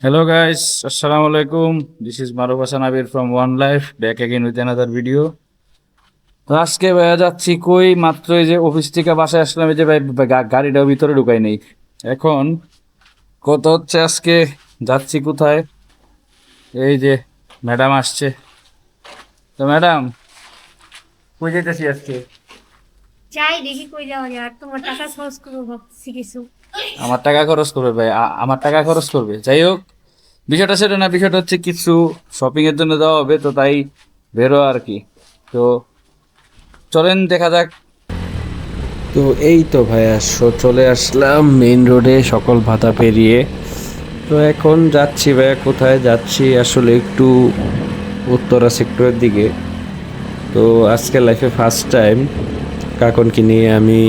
Hello guys, Assalamu alaikum. This is Maruf Hassan Abir from One Life, back again with another video. তো আজকে ভাইয়া যাচ্ছি কই মাত্র এই যে অফিস থেকে বাসায় আসলাম, এই যে ভাই গাড়িটাও ভিতরে ঢুকাই নেই। এখন কত হচ্ছে আজকে যাচ্ছি কোথায়, এই যে ম্যাডাম আসছে। তো ম্যাডাম কই যাইতেছি আজকে? যাই দেখি কই যাওয়া যায়। আর তোমার টাকা খরচ করবো ভাবছি কিছু। আমার টাকা খরচ করবে ভাই, আমার টাকা খরচ করবে। যাই হোক, বিষয়টা সেটা না, বিষয়টা হচ্ছে কিছু শপিং এর জন্য দেওয়া হবে, তো তাই বেরো আর কি। তো চলেন দেখা যাক। তো এই তো ভাইয়া চলে আসলাম মেইন রোডে সকল ভাতা পেরিয়ে। তো এখন যাচ্ছি ভাইয়া, কোথায় যাচ্ছি আসলে একটু উত্তরা সেক্টরের দিকে। তো আজকে লাইফে ফার্স্ট টাইম কাকনকে নিয়ে আমি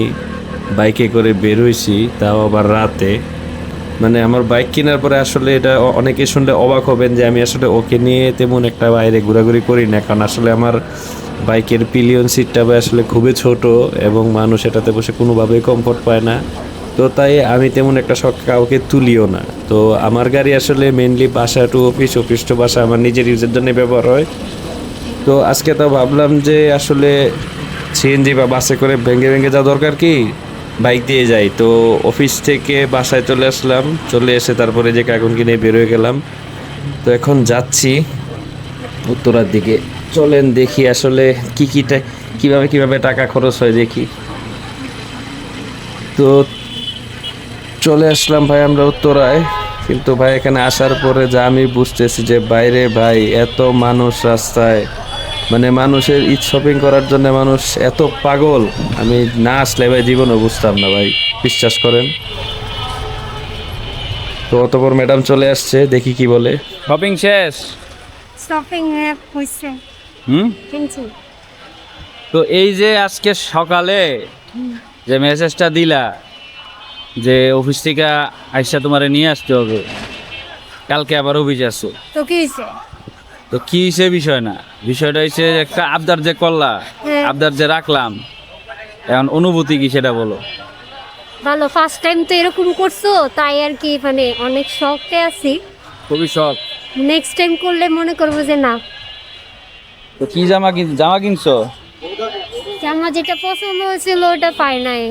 বাইকে করে বের হয়েছি, তাও আবার রাতে। মানে আমার বাইক কেনার পরে আসলে এটা অনেকে শুনলে অবাক হবেন যে আমি আসলে ওকে নিয়ে তেমন একটা বাইরে ঘোরাঘুরি করি না, কারণ আসলে আমার বাইকের পিলিয়ন সিটটা আসলে খুবই ছোট এবং মানুষ এটাতে বসে কোনোভাবেই কমফোর্ট পায় না। তো তাই আমি তেমন একটা শখ কাউকে তুলিও না। তো আমার গাড়ি আসলে মেনলি বাসা টু অফিস, অফিস টু বাসা আমার নিজের ইউজের জন্য ব্যবহার হয়। তো আজকে তো ভাবলাম যে আসলে সিএনজি বা বাসে করে ভেঙে ভেঙে যাওয়া দরকার কি, বাইক দিয়ে যাই। তো অফিস থেকে বাসায় চলে আসলাম, চলে এসে তারপরে যে কাকুনকে নিয়ে বেরোয় গেলাম। তো এখন যাচ্ছি উত্তরার দিকে। চলেন দেখি আসলে কিভাবে টাকা খরচ হয় দেখি। তো চলে আসলাম ভাই আমরা উত্তরায়। কিন্তু ভাই এখানে আসার পরে যা আমি বুঝতেছি যে বাইরে ভাই এত মানুষ রাস্তায়, মানে মানুষের ঈদ শপিং করার জন্য মানুষ এত পাগল, আমি না আসলে ভাই জীবনও বুঝতাম না ভাই, বিশ্বাস করেন। তো অতপর ম্যাডাম চলে আসছে, দেখি কি বলে। শপিং শেষ? শপিং হয়েছে কিনছি। তো এই যে আজকে সকালে যে মেসেজটা দিলা যে অফিস থেকে আইসা তোমারে নিয়ে আসতে হবে, কালকে আবার অফিস আসো, তো কি হয়েছে? তো কি সে বিষয় না, বিষয়টা হচ্ছে একটা আবদার যে করলা, আবদার যে রাখলাম, এখন অনুভূতি কি সেটা বলো। ভালো, ফার্স্ট টাইম তো এরকম করছো, তাই আর কি মানে অনেক শখে আছি। খুবই শখ। নেক্সট টাইম করলে মনে করবো যে না। তো কি জামা কিনছো? জামা যেটা পছন্দ হয়েছিল ওটা পাই নাই,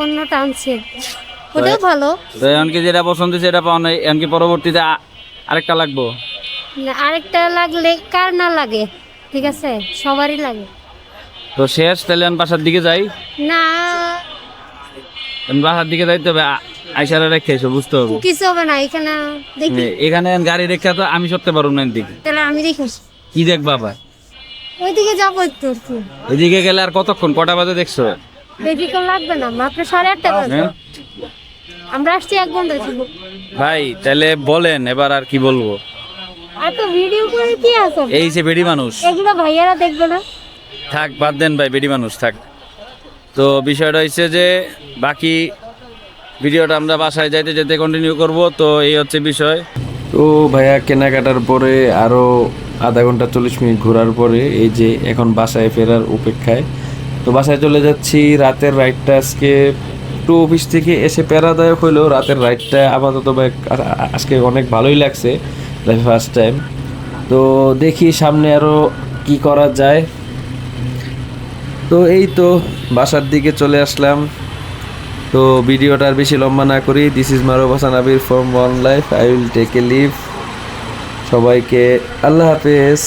অন্য টানছে, ওটাও ভালো। তো এমনকি যেটা পছন্দ সেটা পাও নাই, এমনকি পরবর্তীতে আরেকটা লাগবো? না, আরেকটা লাগলে কার না লাগে, ঠিক আছে, সবারই লাগে। তো শেষ, তাহলে আমি বাসার দিকে যাই। না, আমি বাসার দিকে যাইতে হবে, আইসারা রেখে এসো, বুঝতে হবে। কিছু হবে না, এখানে দেখি। এখানে গাড়ি রেখে তো আমি সরতে পারবো না এদিকে। তাহলে আমি দেখি কি দেখ বাবা? ওইদিকে যাবো একটু একটু। এদিকে গেলে আর কতক্ষণ, কটা বাজে দেখছো? বেশি কেউ লাগবে না, মাত্র 8:30 বাজে। হ্যাঁ? আমরা আসছি 1 ঘন্টা ছিল। ভাই তাহলে বলেন এবার আর কি বলবো। এত ভিডিও করে কি আছে? এই যে বেডি মানুষ, এগুলো ভাইয়ারা দেখবে না। থাক বাদ দেন ভাই, বেডি মানুষ থাক। তো বিষয়টা হচ্ছে যে বাকি ভিডিওটা আমরা বাসায় যাইতে যেতে কন্টিনিউ করব। তো এই হচ্ছে বিষয়। তো ভাইয়া কেনাকাটার পরে আরও আধা ঘন্টা 40 মিনিট ঘোরার পরে এই যে এখন বাসায় ফেরার অপেক্ষায়। তো বাসায় চলে যাচ্ছি। রাতের রাইডটা আজকে একটু অফিস থেকে এসে প্যারাদায়ক হইলেও রাতের রাইডটা আপাতত আজকে অনেক ভালোই লাগছে, লাইফে ফার্স্ট টাইম। তো দেখি সামনে আরও কি করা যায়। তো এই তো বাসার দিকে চলে আসলাম। তো ভিডিওটা আর বেশি লম্বা না করি, this is Maruf Hasan Abir from One Life, I will take a leave. সবাইকে আল্লাহ হাফেজ।